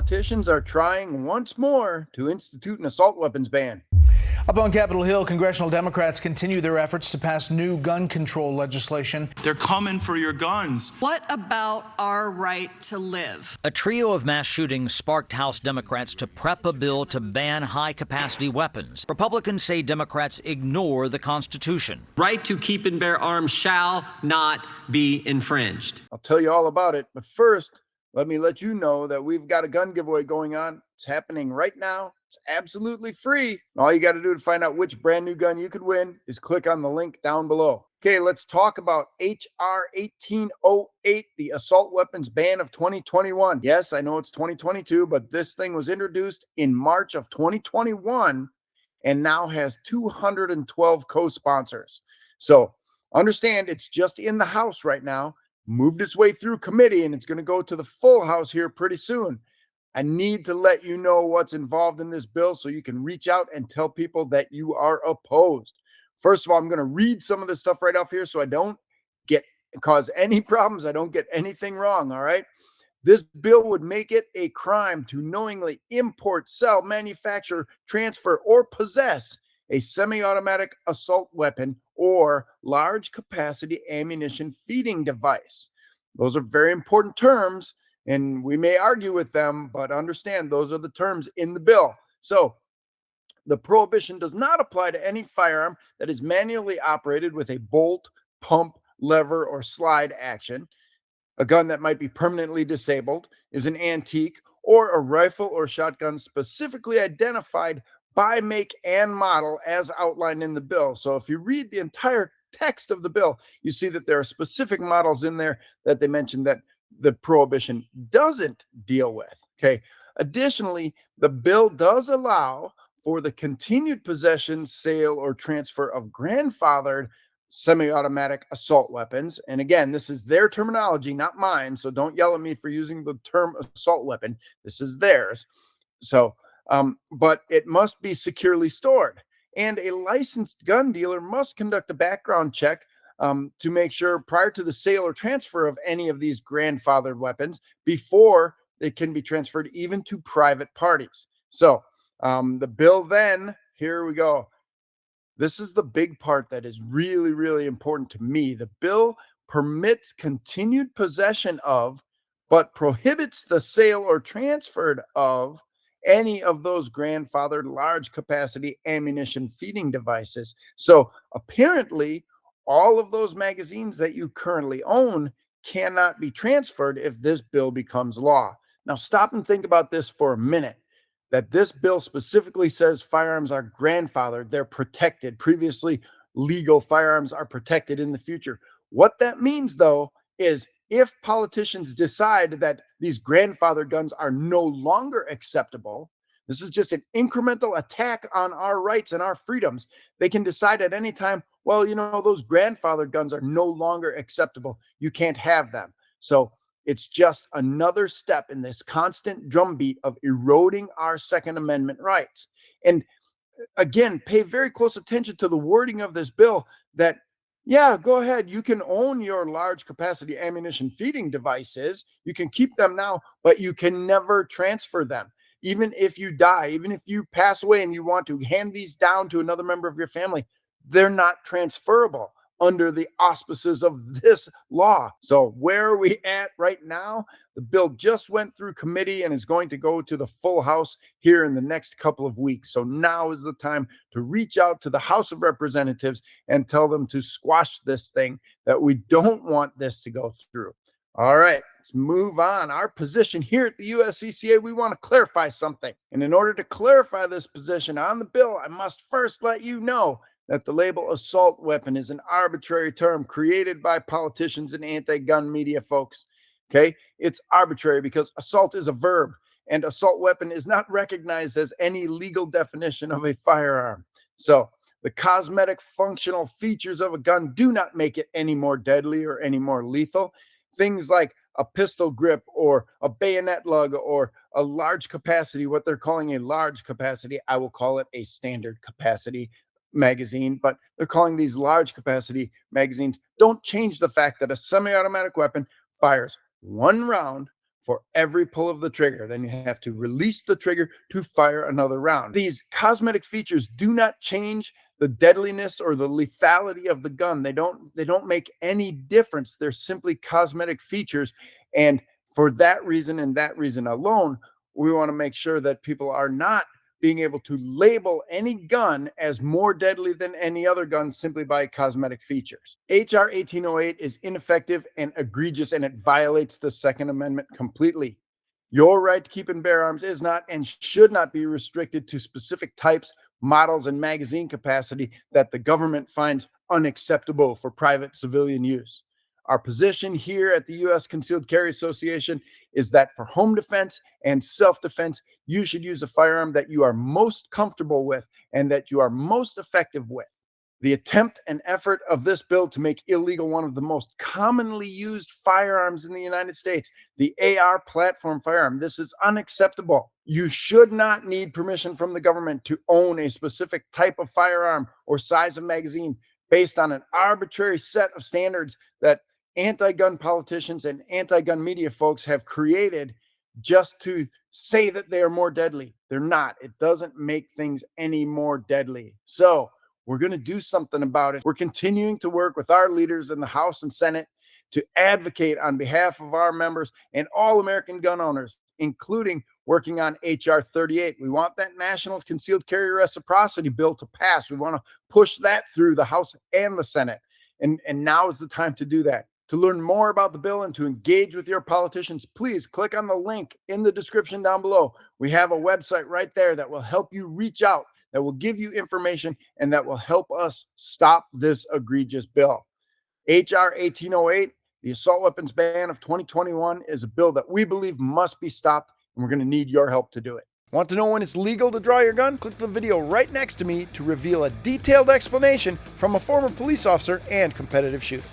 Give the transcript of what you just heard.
politicians are trying once more to institute an assault weapons ban. Up on Capitol Hill, congressional Democrats continue their efforts to pass new gun control legislation. They're coming for your guns. What about our right to live? A trio of mass shootings sparked House Democrats to prep a bill to ban high-capacity weapons. Republicans say Democrats ignore the Constitution. Right to keep and bear arms shall not be infringed. I'll tell you all about it, but first, let me let you know that we've got a gun giveaway going on. It's happening right now. It's absolutely free. All you got to do to find out which brand new gun you could win is click on the link down below. Okay, let's talk about HR 1808, the assault weapons ban of 2021. Yes, I know it's 2022, but this thing was introduced in March of 2021 and now has 212 co-sponsors. So understand it's just in the House right now, moved its way through committee, and it's going to go to the full House here pretty soon. I need to let you know what's involved in this bill so you can reach out and tell people that you are opposed. First of all, I'm going to read some of this stuff right off here so I don't cause any problems. I don't get anything wrong, all right? This bill would make it a crime to knowingly import, sell, manufacture, transfer, or possess a semi-automatic assault weapon or large capacity ammunition feeding device. Those are very important terms, and we may argue with them, but understand those are the terms in the bill. So the prohibition does not apply to any firearm that is manually operated with a bolt, pump, lever, or slide action, a gun that might be permanently disabled, is an antique, or a rifle or shotgun specifically identified by make and model as outlined in the bill. So if you read the entire text of the bill, you see that there are specific models in there that they mentioned that the prohibition doesn't deal with. Okay. Additionally, the bill does allow for the continued possession, sale, or transfer of grandfathered semi-automatic assault weapons. And again, this is their terminology, not mine. So don't yell at me for using the term assault weapon. This is theirs. So, but it must be securely stored. And a licensed gun dealer must conduct a background check to make sure prior to the sale or transfer of any of these grandfathered weapons before they can be transferred even to private parties. So the bill then, here we go. This is the big part that is really, really important to me. The bill permits continued possession of, but prohibits the sale or transfer of any of those grandfathered large capacity ammunition feeding devices. So apparently, all of those magazines that you currently own cannot be transferred if this bill becomes law. Now, stop and think about this for a minute, that this bill specifically says firearms are grandfathered. They're protected. Previously, legal firearms are protected in the future. What that means, though, is if politicians decide that these grandfathered guns are no longer acceptable, this is just an incremental attack on our rights and our freedoms. They can decide at any time, well, you know, those grandfathered guns are no longer acceptable. You can't have them. So it's just another step in this constant drumbeat of eroding our Second Amendment rights. And again, pay very close attention to the wording of this bill that, yeah, go ahead. You can own your large capacity ammunition feeding devices. You can keep them now, but you can never transfer them. Even if you die, even if you pass away and you want to hand these down to another member of your family, they're not transferable under the auspices of this law. So where are we at right now? The bill just went through committee and is going to go to the full House here in the next couple of weeks. So now is the time to reach out to the House of Representatives and tell them to squash this thing, that we don't want this to go through. All right, let's move on. Our position here at the USCCA, we want to clarify something. And in order to clarify this position on the bill, I must first let you know that the label assault weapon is an arbitrary term created by politicians and anti-gun media folks. Okay, it's arbitrary because assault is a verb and assault weapon is not recognized as any legal definition of a firearm. So the cosmetic functional features of a gun do not make it any more deadly or any more lethal. Things like a pistol grip or a bayonet lug or a large capacity, what they're calling a large capacity, I will call it a standard capacity magazine, but they're calling these large capacity magazines, don't change the fact that a semi-automatic weapon fires one round for every pull of the trigger. Then you have to release the trigger to fire another round. These cosmetic features do not change the deadliness or the lethality of the gun. They don't make any difference. They're simply cosmetic features. And for that reason and that reason alone, we want to make sure that people are not being able to label any gun as more deadly than any other gun simply by cosmetic features. HR 1808 is ineffective and egregious, and it violates the Second Amendment completely. Your right to keep and bear arms is not and should not be restricted to specific types, models, and magazine capacity that the government finds unacceptable for private civilian use. Our position here at the U.S. Concealed Carry Association is that for home defense and self-defense, you should use a firearm that you are most comfortable with and that you are most effective with. The attempt and effort of this bill to make illegal one of the most commonly used firearms in the United States, the AR platform firearm, this is unacceptable. You should not need permission from the government to own a specific type of firearm or size of magazine based on an arbitrary set of standards that anti-gun politicians and anti-gun media folks have created just to say that they are more deadly. They're not. It doesn't make things any more deadly. So we're going to do something about it. We're continuing to work with our leaders in the House and Senate to advocate on behalf of our members and all American gun owners, including working on HR 38. We want that National Concealed Carry Reciprocity bill to pass. We want to push that through the House and the Senate. And now is the time to do that. To learn more about the bill and to engage with your politicians, please click on the link in the description down below. We have a website right there that will help you reach out, that will give you information, and that will help us stop this egregious bill. HR 1808, the assault weapons ban of 2021, is a bill that we believe must be stopped, and we're going to need your help to do it. Want to know when it's legal to draw your gun? Click the video right next to me to reveal a detailed explanation from a former police officer and competitive shooter.